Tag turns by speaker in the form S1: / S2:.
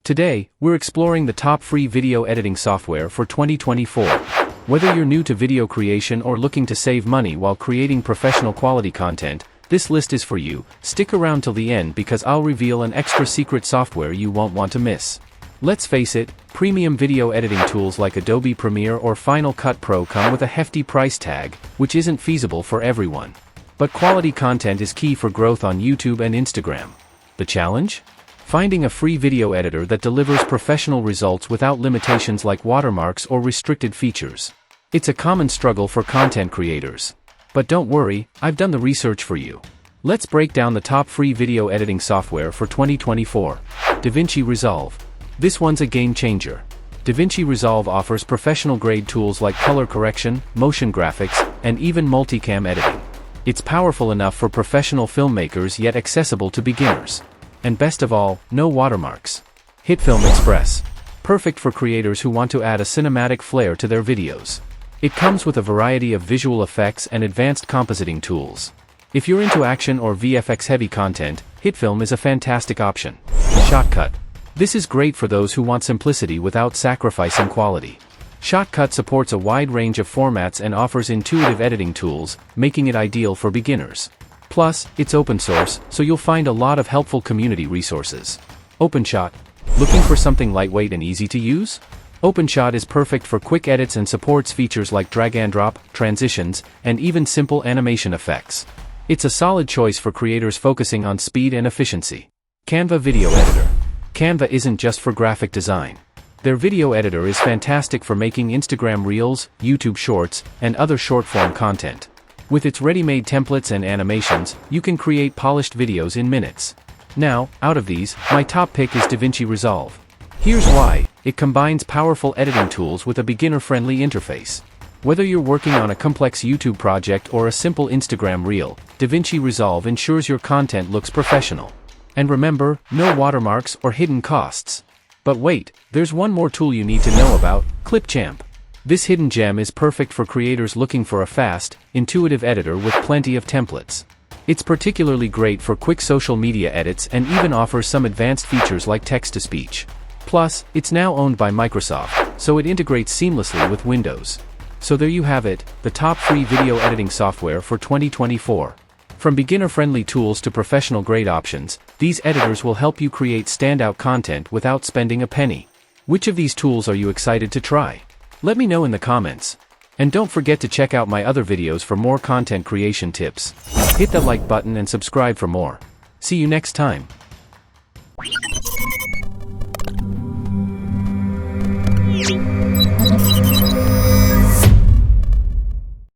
S1: Today, we're exploring the top free video editing software for 2024. Whether you're new to video creation or looking to save money while creating professional quality content, this list is for you. Stick around till the end because I'll reveal an extra secret software you won't want to miss. Let's face it, premium video editing tools like Adobe Premiere or Final Cut Pro come with a hefty price tag, which isn't feasible for everyone. But quality content is key for growth on YouTube and Instagram. The challenge? Finding a free video editor that delivers professional results without limitations like watermarks or restricted features. It's a common struggle for content creators. But don't worry, I've done the research for you. Let's break down the top free video editing software for 2024. DaVinci Resolve. This one's a game changer. DaVinci Resolve offers professional-grade tools like color correction, motion graphics, and even multicam editing. It's powerful enough for professional filmmakers yet accessible to beginners. And best of all, no watermarks. HitFilm Express. Perfect for creators who want to add a cinematic flair to their videos. It comes with a variety of visual effects and advanced compositing tools. If you're into action or VFX-heavy content, HitFilm is a fantastic option. Shotcut. This is great for those who want simplicity without sacrificing quality. Shotcut supports a wide range of formats and offers intuitive editing tools, making it ideal for beginners. Plus, it's open source, so you'll find a lot of helpful community resources. OpenShot. Looking for something lightweight and easy to use? OpenShot is perfect for quick edits and supports features like drag and drop, transitions, and even simple animation effects. It's a solid choice for creators focusing on speed and efficiency. Canva Video Editor. Canva isn't just for graphic design. Their video editor is fantastic for making Instagram Reels, YouTube Shorts, and other short-form content. With its ready-made templates and animations, you can create polished videos in minutes. Now, out of these, my top pick is DaVinci Resolve. Here's why: it combines powerful editing tools with a beginner-friendly interface. Whether you're working on a complex YouTube project or a simple Instagram Reel, DaVinci Resolve ensures your content looks professional. And remember, no watermarks or hidden costs. But wait, there's one more tool you need to know about: Clipchamp. This hidden gem is perfect for creators looking for a fast, intuitive editor with plenty of templates. It's particularly great for quick social media edits and even offers some advanced features like text-to-speech. Plus, it's now owned by Microsoft, so it integrates seamlessly with Windows. So there you have it, the top free video editing software for 2024. From beginner-friendly tools to professional-grade options, these editors will help you create standout content without spending a penny. Which of these tools are you excited to try? Let me know in the comments. And don't forget to check out my other videos for more content creation tips. Hit that like button and subscribe for more. See you next time.